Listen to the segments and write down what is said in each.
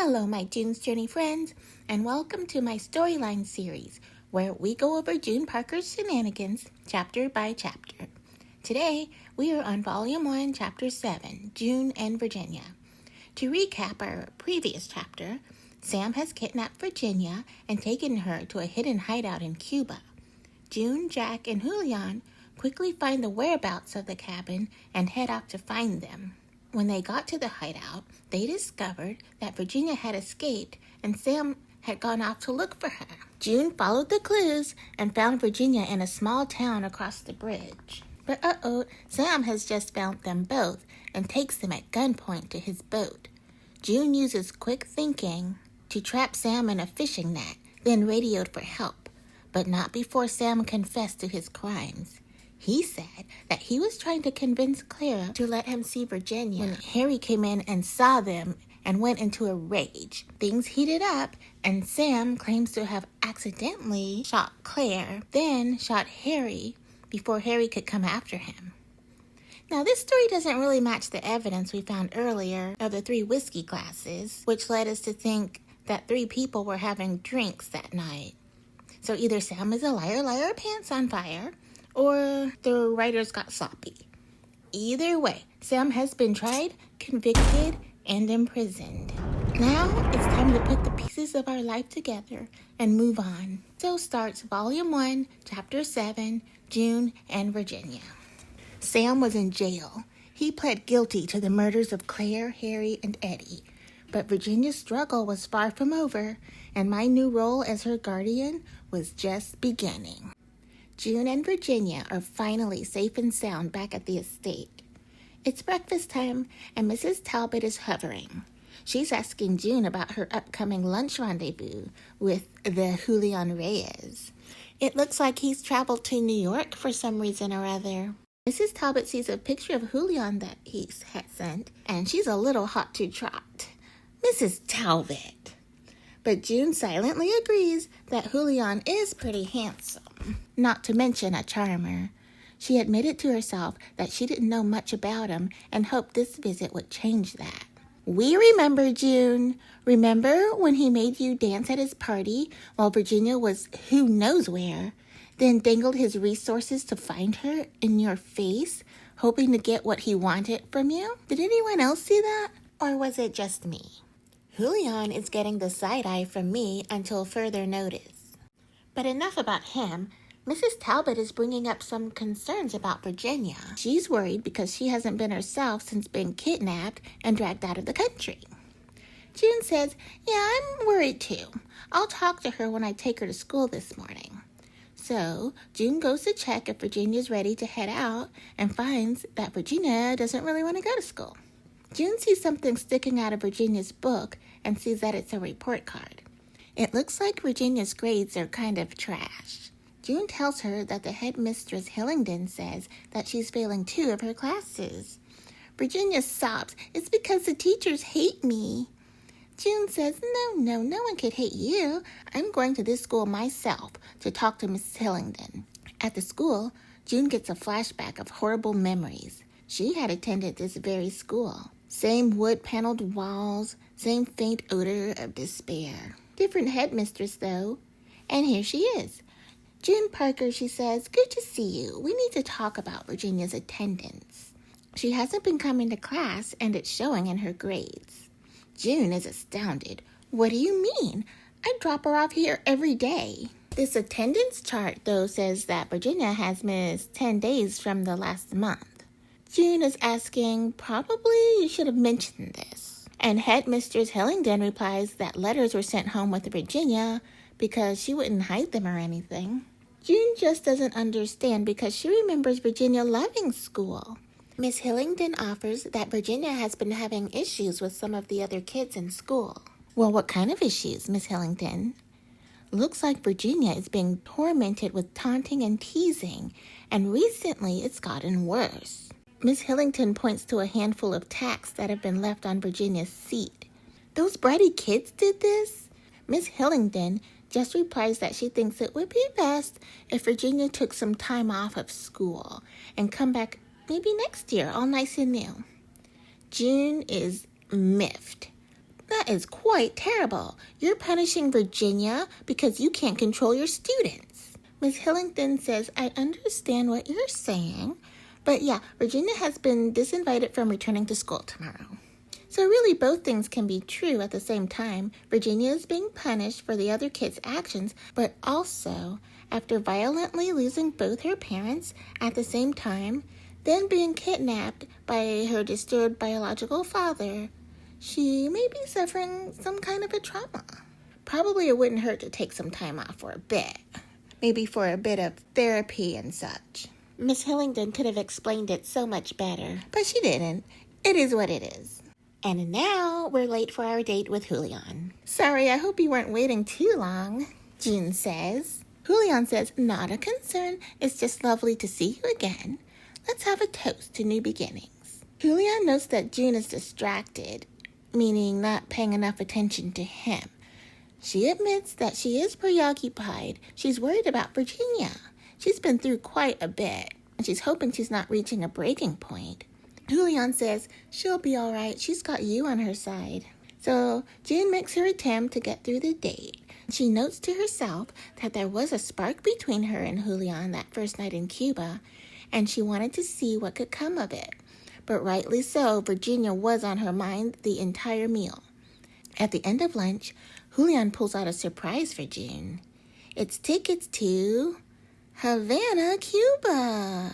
Hello, my June's Journey friends, and welcome to my Storyline series, where we go over June Parker's shenanigans chapter by chapter. Today, we are on Volume 1, Chapter 7, June and Virginia. To recap our previous chapter, Sam has kidnapped Virginia and taken her to a hidden hideout in Cuba. June, Jack, and Julian quickly find the whereabouts of the cabin and head out to find them. When they got to the hideout, they discovered that Virginia had escaped and Sam had gone off to look for her. June followed the clues and found Virginia in a small town across the bridge. But Sam has just found them both and takes them at gunpoint to his boat. June uses quick thinking to trap Sam in a fishing net, then radioed for help, but not before Sam confessed to his crimes. He said that he was trying to convince Clara to let him see Virginia when Harry came in and saw them and went into a rage. Things heated up, and Sam claims to have accidentally shot Claire, then shot Harry before Harry could come after him. Now, this story doesn't really match the evidence we found earlier of the 3 whiskey glasses, which led us to think that 3 people were having drinks that night. So either Sam is a liar, pants on fire, or the writers got sloppy. Either way, Sam has been tried, convicted, and imprisoned. Now it's time to put the pieces of our life together and move on. So starts Volume 1, Chapter 7, June and Virginia. Sam was in jail. He pled guilty to the murders of Claire, Harry, and Eddie. But Virginia's struggle was far from over, and my new role as her guardian was just beginning. June and Virginia are finally safe and sound back at the estate. It's breakfast time, and Mrs. Talbot is hovering. She's asking June about her upcoming lunch rendezvous with the Julian Reyes. It looks like he's traveled to New York for some reason or other. Mrs. Talbot sees a picture of Julian that he had sent, and she's a little hot to trot. Mrs. Talbot! But June silently agrees that Julian is pretty handsome, not to mention a charmer. She admitted to herself that she didn't know much about him and hoped this visit would change that. We remember, June. Remember when he made you dance at his party while Virginia was who knows where, then dangled his resources to find her in your face, hoping to get what he wanted from you? Did anyone else see that? Or was it just me? Julian is getting the side-eye from me until further notice. But enough about him. Mrs. Talbot is bringing up some concerns about Virginia. She's worried because she hasn't been herself since being kidnapped and dragged out of the country. June says, yeah, I'm worried too. I'll talk to her when I take her to school this morning. So June goes to check if Virginia's ready to head out and finds that Virginia doesn't really want to go to school. June sees something sticking out of Virginia's book and sees that it's a report card. It looks like Virginia's grades are kind of trash. June tells her that the headmistress Hillingdon says that she's failing 2 of her classes. Virginia sobs, it's because the teachers hate me. June says, no one could hate you. I'm going to this school myself to talk to Miss Hillingdon. At the school, June gets a flashback of horrible memories. She had attended this very school. Same wood-paneled walls, same faint odor of despair. Different headmistress, though. And here she is. June Parker, she says, good to see you. We need to talk about Virginia's attendance. She hasn't been coming to class, and it's showing in her grades. June is astounded. What do you mean? I drop her off here every day. This attendance chart, though, says that Virginia has missed 10 days from the last month. June is asking, probably you should have mentioned this. And Headmistress Hillingdon replies that letters were sent home with Virginia because she wouldn't hide them or anything. June just doesn't understand because she remembers Virginia loving school. Miss Hillingdon offers that Virginia has been having issues with some of the other kids in school. Well, what kind of issues, Miss Hillingdon? Looks like Virginia is being tormented with taunting and teasing, and recently it's gotten worse. Miss Hillingdon points to a handful of tacks that have been left on Virginia's seat. Those bratty kids did this? Miss Hillingdon just replies that she thinks it would be best if Virginia took some time off of school and come back maybe next year, all nice and new. June is miffed. That is quite terrible. You're punishing Virginia because you can't control your students. Miss Hillington says, I understand what you're saying, but yeah, Virginia has been disinvited from returning to school tomorrow. So really both things can be true at the same time. Virginia is being punished for the other kids' actions, but also after violently losing both her parents at the same time, then being kidnapped by her disturbed biological father, she may be suffering some kind of a trauma. Probably it wouldn't hurt to take some time off for a bit. Maybe for a bit of therapy and such. Miss Hillington could have explained it so much better, but she didn't. It is what it is. And now we're late for our date with Julian. Sorry, I hope you weren't waiting too long, June says. Julian says, not a concern. It's just lovely to see you again. Let's have a toast to new beginnings. Julian notes that June is distracted, meaning not paying enough attention to him. She admits that she is preoccupied. She's worried about Virginia. She's been through quite a bit, and she's hoping she's not reaching a breaking point. Julian says she'll be all right. She's got you on her side. So June makes her attempt to get through the date. She notes to herself that there was a spark between her and Julian that first night in Cuba, and she wanted to see what could come of it. But rightly so, Virginia was on her mind the entire meal. At the end of lunch, Julian pulls out a surprise for June. It's tickets to Havana, Cuba.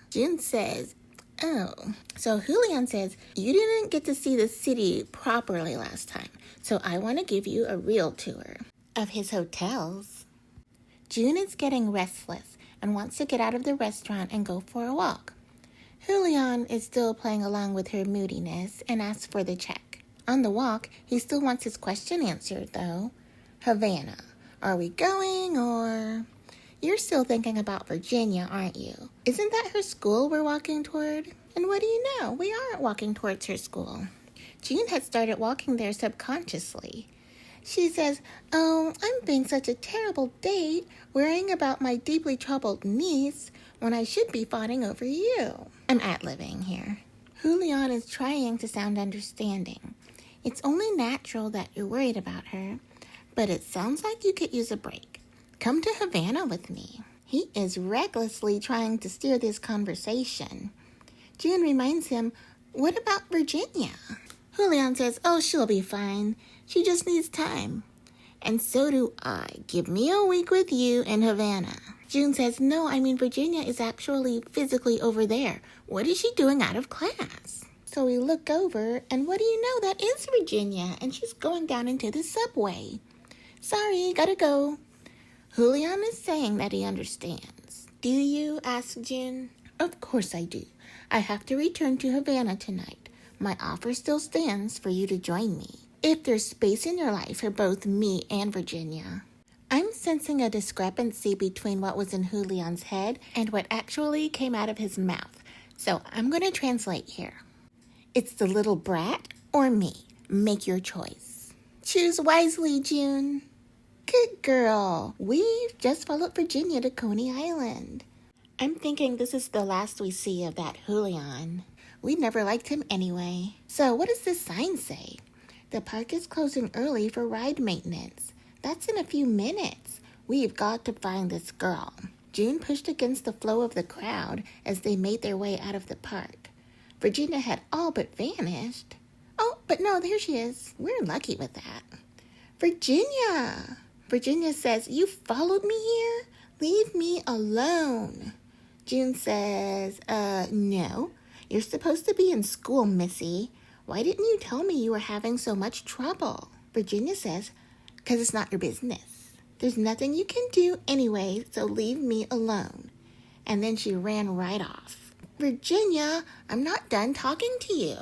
June says, oh. So Julian says, you didn't get to see the city properly last time, so I want to give you a real tour of his hotels. June is getting restless and wants to get out of the restaurant and go for a walk. Julian is still playing along with her moodiness and asks for the check. On the walk, he still wants his question answered, though. Havana, are we going or... You're still thinking about Virginia, aren't you? Isn't that her school we're walking toward? And what do you know? We aren't walking towards her school. June had started walking there subconsciously. She says, oh, I'm being such a terrible date, worrying about my deeply troubled niece when I should be fawning over you. I'm ad-libbing here. Julian is trying to sound understanding. It's only natural that you're worried about her, but it sounds like you could use a break. Come to Havana with me. He is recklessly trying to steer this conversation. June reminds him, what about Virginia? Julian says, oh, she'll be fine. She just needs time. And so do I. Give me a week with you in Havana. June says, no, I mean Virginia is actually physically over there. What is she doing out of class? So we look over, and what do you know? That is Virginia, and she's going down into the subway. Sorry, gotta go. Julian is saying that he understands. Do you? Asks June. Of course I do. I have to return to Havana tonight. My offer still stands for you to join me, if there's space in your life for both me and Virginia. I'm sensing a discrepancy between what was in Julian's head and what actually came out of his mouth, so I'm going to translate here. It's the little brat or me. Make your choice. Choose wisely, June. Good girl. We've just followed Virginia to Coney Island. I'm thinking this is the last we see of that Julian. We never liked him anyway. So what does this sign say? The park is closing early for ride maintenance. That's in a few minutes. We've got to find this girl. June pushed against the flow of the crowd as they made their way out of the park. Virginia had all but vanished. Oh, but no, there she is. We're lucky with that. Virginia! Virginia says, you followed me here? Leave me alone. June says, no. You're supposed to be in school, Missy. Why didn't you tell me you were having so much trouble? Virginia says, because it's not your business. There's nothing you can do anyway, so leave me alone. And then she ran right off. Virginia, I'm not done talking to you.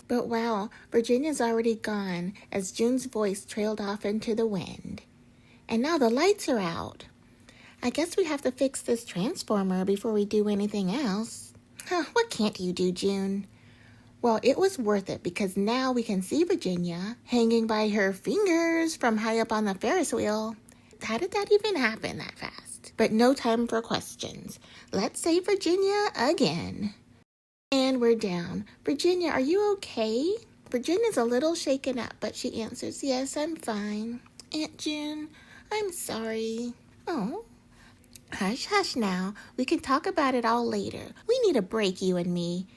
But wow, Virginia's already gone as June's voice trailed off into the wind. And now the lights are out. I guess we have to fix this transformer before we do anything else. What can't you do, June? Well, it was worth it because now we can see Virginia hanging by her fingers from high up on the Ferris wheel. How did that even happen that fast? But no time for questions. Let's say Virginia again. And we're down. Virginia, are you okay? Virginia's a little shaken up, but she answers, "Yes, I'm fine. Aunt June, I'm sorry." "Oh, hush, hush now. We can talk about it all later. We need a break, you and me.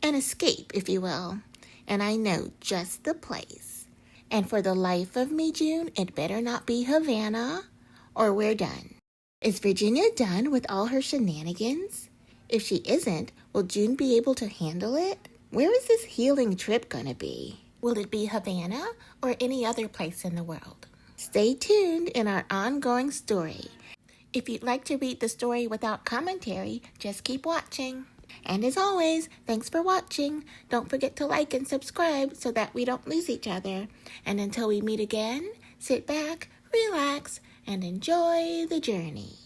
An escape, if you will. And I know just the place. And for the life of me, June, it better not be Havana, or we're done." Is Virginia done with all her shenanigans? If she isn't, will June be able to handle it? Where is this healing trip gonna be? Will it be Havana or any other place in the world? Stay tuned in our ongoing story. If you'd like to read the story without commentary, just keep watching. And as always, thanks for watching. Don't forget to like and subscribe so that we don't lose each other. And until we meet again, sit back, relax, and enjoy the journey.